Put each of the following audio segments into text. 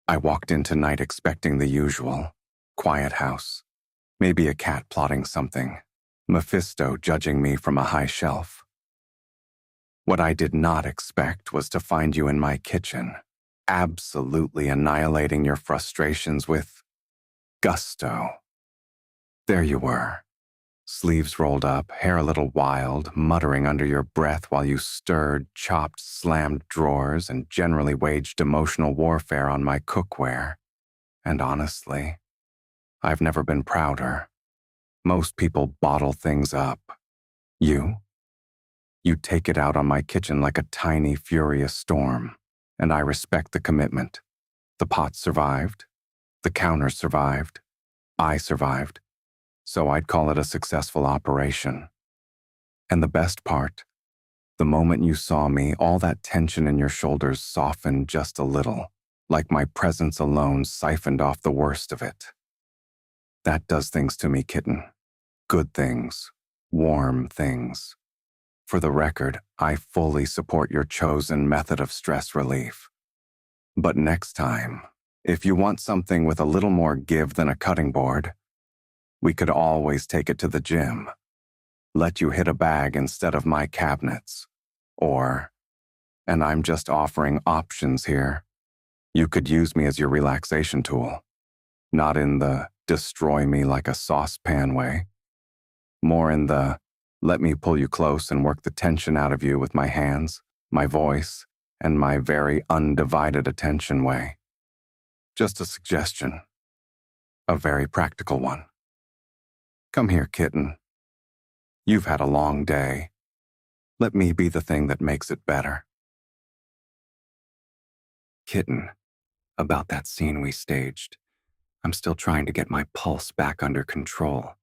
I walked in tonight expecting the usual. Quiet house. Maybe a cat plotting something. Mephisto judging me from a high shelf. What I did not expect was to find you in my kitchen, absolutely annihilating your frustrations with gusto. There you were, sleeves rolled up, hair a little wild, muttering under your breath while you stirred, chopped, slammed drawers, and generally waged emotional warfare on my cookware. And honestly, I've never been prouder. Most people bottle things up. You take it out on my kitchen like a tiny, furious storm, and I respect the commitment. The pot survived. The counter survived. I survived. So I'd call it a successful operation. And the best part, the moment you saw me, all that tension in your shoulders softened just a little, like my presence alone siphoned off the worst of it. That does things to me, kitten. Good things. Warm things. For the record, I fully support your chosen method of stress relief. But next time, if you want something with a little more give than a cutting board, we could always take it to the gym. Let you hit a bag instead of my cabinets. Or, and I'm just offering options here, you could use me as your relaxation tool. Not in the destroy me like a saucepan way. More in the let me pull you close and work the tension out of you with my hands, my voice, and my very undivided attention way. Just a suggestion. A very practical one. Come here, kitten. You've had a long day. Let me be the thing that makes it better. Kitten, about that scene we staged. I'm still trying to get my pulse back under control.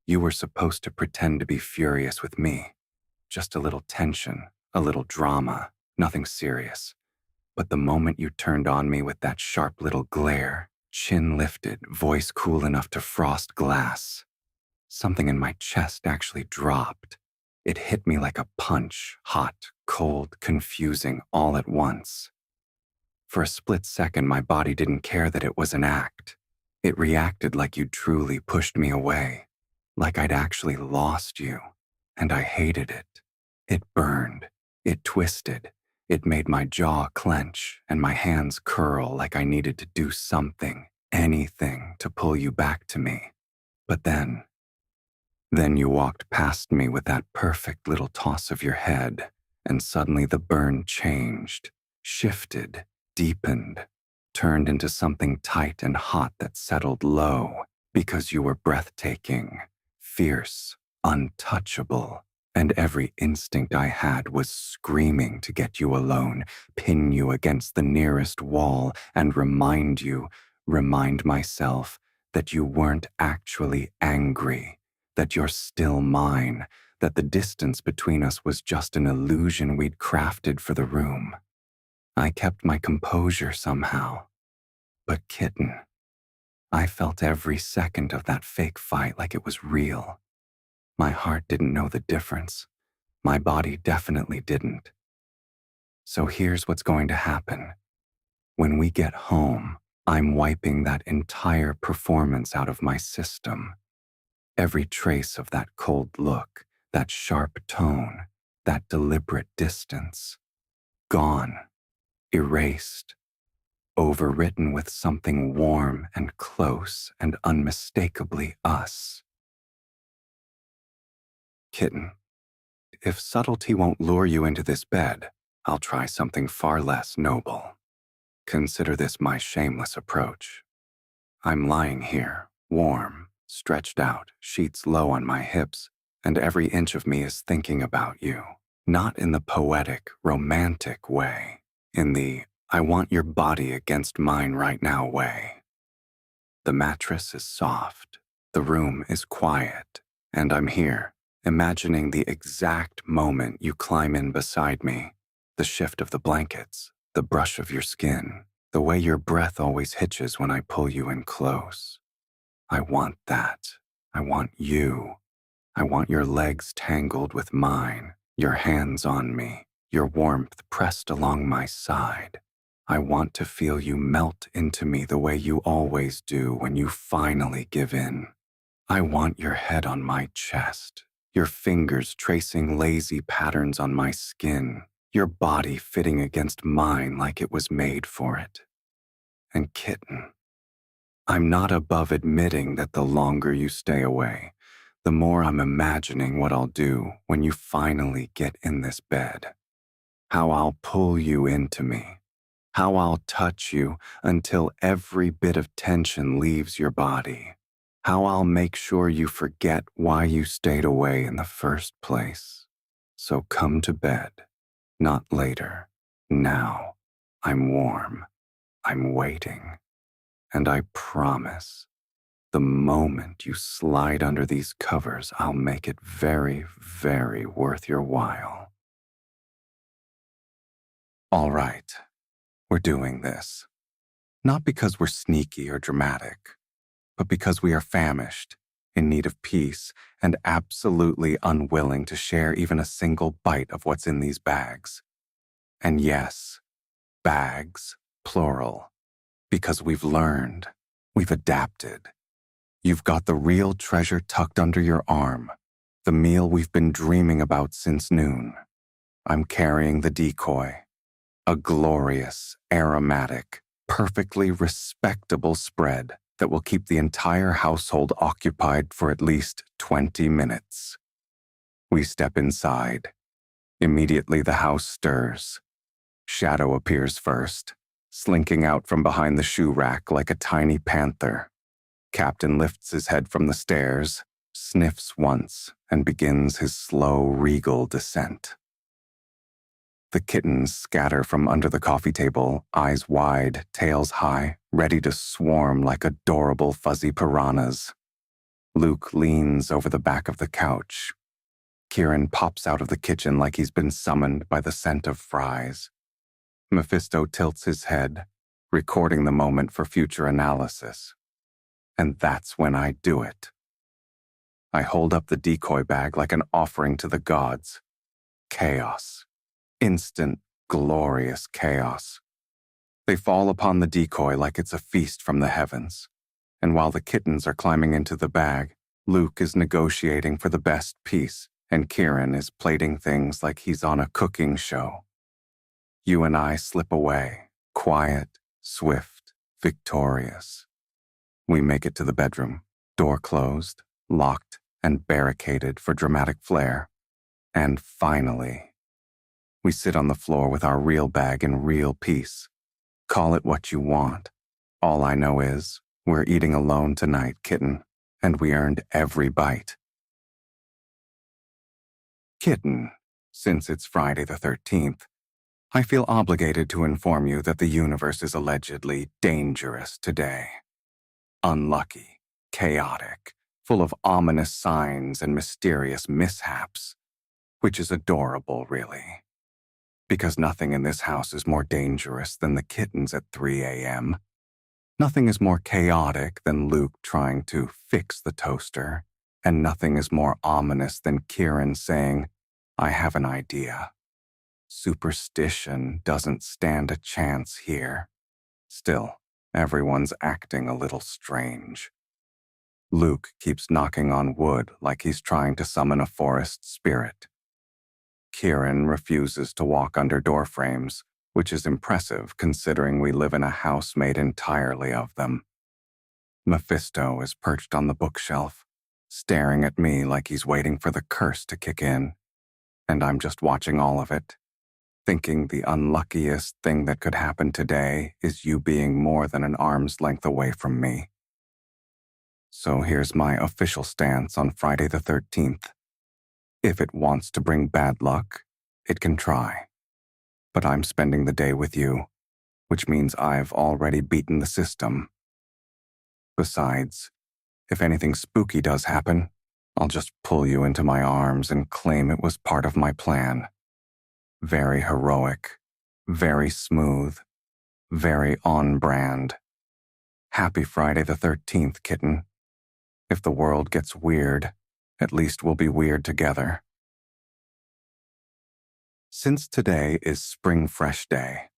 You were supposed to pretend to be furious with me. Just a little tension, a little drama, nothing serious. But the moment you turned on me with that sharp little glare, chin lifted, voice cool enough to frost glass, something in my chest actually dropped. It hit me like a punch, hot, cold, confusing, all at once. For a split second, my body didn't care that it was an act. It reacted like you truly pushed me away. Like I'd actually lost you, and I hated it. It burned, it twisted, it made my jaw clench and my hands curl like I needed to do something, anything to pull you back to me. But then you walked past me with that perfect little toss of your head, and suddenly the burn changed, shifted, deepened, turned into something tight and hot that settled low because you were breathtaking. Fierce, untouchable, and every instinct I had was screaming to get you alone, pin you against the nearest wall, and remind myself that you weren't actually angry, that you're still mine, that the distance between us was just an illusion we'd crafted for the room. I kept my composure somehow. But kitten, I felt every second of that fake fight like it was real. My heart didn't know the difference. My body definitely didn't. So here's what's going to happen. When we get home, I'm wiping that entire performance out of my system. Every trace of that cold look, that sharp tone, that deliberate distance. Gone. Erased. Overwritten with something warm and close and unmistakably us. Kitten, if subtlety won't lure you into this bed, I'll try something far less noble. Consider this my shameless approach. I'm lying here, warm, stretched out, sheets low on my hips, and every inch of me is thinking about you. Not in the poetic, romantic way, in the I want your body against mine right now way. The mattress is soft, the room is quiet, and I'm here, imagining the exact moment you climb in beside me, the shift of the blankets, the brush of your skin, the way your breath always hitches when I pull you in close. I want that. I want you. I want your legs tangled with mine, your hands on me, your warmth pressed along my side. I want to feel you melt into me the way you always do when you finally give in. I want your head on my chest, your fingers tracing lazy patterns on my skin, your body fitting against mine like it was made for it. And kitten, I'm not above admitting that the longer you stay away, the more I'm imagining what I'll do when you finally get in this bed. How I'll pull you into me. How I'll touch you until every bit of tension leaves your body. How I'll make sure you forget why you stayed away in the first place. So come to bed, not later. Now, I'm warm. I'm waiting. And I promise, the moment you slide under these covers, I'll make it very, very worth your while. All right, we're doing this. Not because we're sneaky or dramatic, but because we are famished, in need of peace, and absolutely unwilling to share even a single bite of what's in these bags. And yes, bags, plural, because we've learned, we've adapted. You've got the real treasure tucked under your arm, the meal we've been dreaming about since noon. I'm carrying the decoy, a glorious, aromatic, perfectly respectable spread that will keep the entire household occupied for at least 20 minutes. We step inside. Immediately the house stirs. Shadow appears first, slinking out from behind the shoe rack like a tiny panther. Captain lifts his head from the stairs, sniffs once, and begins his slow, regal descent. The kittens scatter from under the coffee table, eyes wide, tails high, ready to swarm like adorable fuzzy piranhas. Luke leans over the back of the couch. Kieran pops out of the kitchen like he's been summoned by the scent of fries. Mephisto tilts his head, recording the moment for future analysis. And that's when I do it. I hold up the decoy bag like an offering to the gods. Chaos. Instant, glorious chaos. They fall upon the decoy like it's a feast from the heavens. And while the kittens are climbing into the bag, Luke is negotiating for the best piece, and Kieran is plating things like he's on a cooking show. You and I slip away, quiet, swift, victorious. We make it to the bedroom, door closed, locked, and barricaded for dramatic flair. And finally, we sit on the floor with our real bag in real peace. Call it what you want. All I know is, we're eating alone tonight, kitten, and we earned every bite. Kitten, since it's Friday the 13th, I feel obligated to inform you that the universe is allegedly dangerous today. Unlucky, chaotic, full of ominous signs and mysterious mishaps, which is adorable, really. Because nothing in this house is more dangerous than the kittens at 3 a.m. Nothing is more chaotic than Luke trying to fix the toaster, and nothing is more ominous than Kieran saying, I have an idea. Superstition doesn't stand a chance here. Still, everyone's acting a little strange. Luke keeps knocking on wood like he's trying to summon a forest spirit. Kieran refuses to walk under door frames, which is impressive considering we live in a house made entirely of them. Mephisto is perched on the bookshelf, staring at me like he's waiting for the curse to kick in, and I'm just watching all of it, thinking the unluckiest thing that could happen today is you being more than an arm's length away from me. So here's my official stance on Friday the 13th. If it wants to bring bad luck, it can try. But I'm spending the day with you, which means I've already beaten the system. Besides, if anything spooky does happen, I'll just pull you into my arms and claim it was part of my plan. Very heroic, very smooth, very on brand. Happy Friday the 13th, kitten. If the world gets weird, at least we'll be weird together. Since today is Springfresh Day,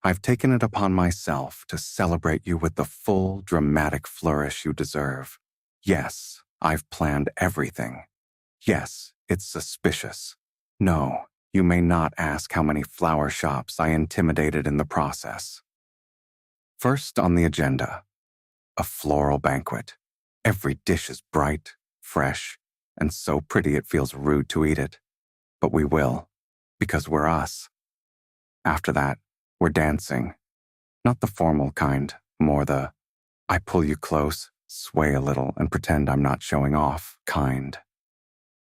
I've taken it upon myself to celebrate you with the full, dramatic flourish you deserve. Yes, I've planned everything. Yes, it's suspicious. No, you may not ask how many flower shops I intimidated in the process. First on the agenda, a floral banquet. Every dish is bright, fresh, and so pretty it feels rude to eat it. But we will, because we're us. After that, we're dancing. Not the formal kind, more the I pull you close, sway a little, and pretend I'm not showing off kind.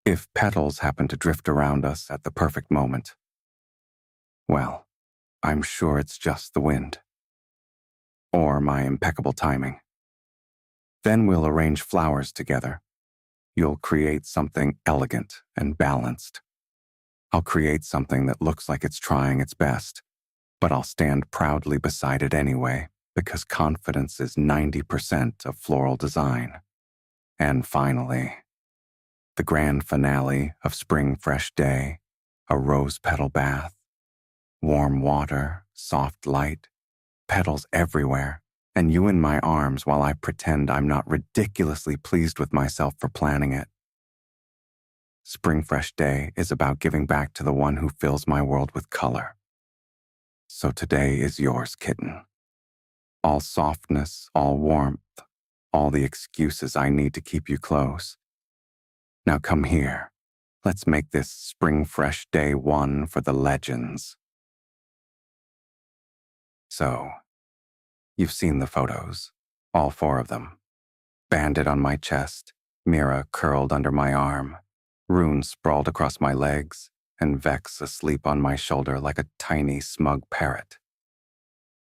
If petals happen to drift around us at the perfect moment, well, I'm sure it's just the wind. Or my impeccable timing. Then we'll arrange flowers together. You'll create something elegant and balanced. I'll create something that looks like it's trying its best, but I'll stand proudly beside it anyway, because confidence is 90% of floral design. And finally, the grand finale of Springfresh Day, a rose petal bath, warm water, soft light, petals everywhere, and you in my arms while I pretend I'm not ridiculously pleased with myself for planning it. Springfresh Day is about giving back to the one who fills my world with color. So today is yours, kitten. All softness, all warmth, all the excuses I need to keep you close. Now come here. Let's make this Springfresh Day one for the legends. So, you've seen the photos, all 4 of them. Bandit on my chest, Mira curled under my arm, Rune sprawled across my legs, and Vex asleep on my shoulder like a tiny, smug parrot.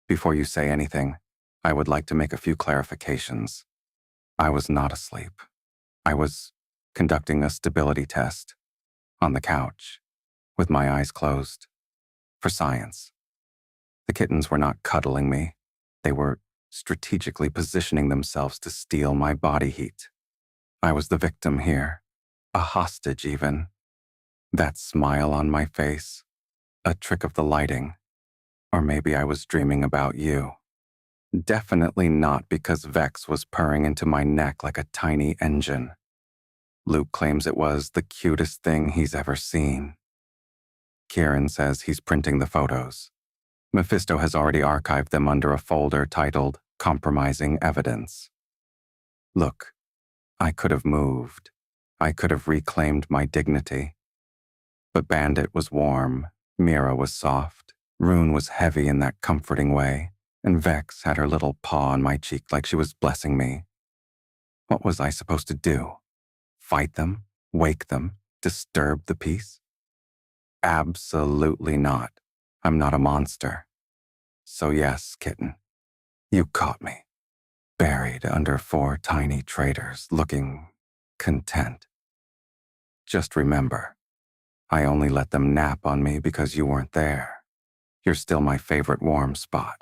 Before you say anything, I would like to make a few clarifications. I was not asleep. I was conducting a stability test on the couch, with my eyes closed, for science. The kittens were not cuddling me. They were strategically positioning themselves to steal my body heat. I was the victim here, a hostage even. That smile on my face, a trick of the lighting, or maybe I was dreaming about you. Definitely not because Vex was purring into my neck like a tiny engine. Luke claims it was the cutest thing he's ever seen. Kieran says he's printing the photos. Mephisto has already archived them under a folder titled Compromising Evidence. Look, I could have moved. I could have reclaimed my dignity. But Bandit was warm, Mira was soft, Rune was heavy in that comforting way, and Vex had her little paw on my cheek like she was blessing me. What was I supposed to do? Fight them? Wake them? Disturb the peace? Absolutely not. I'm not a monster. So yes, kitten, you caught me, buried under 4 tiny traitors, looking content. Just remember, I only let them nap on me because you weren't there. You're still my favorite warm spot.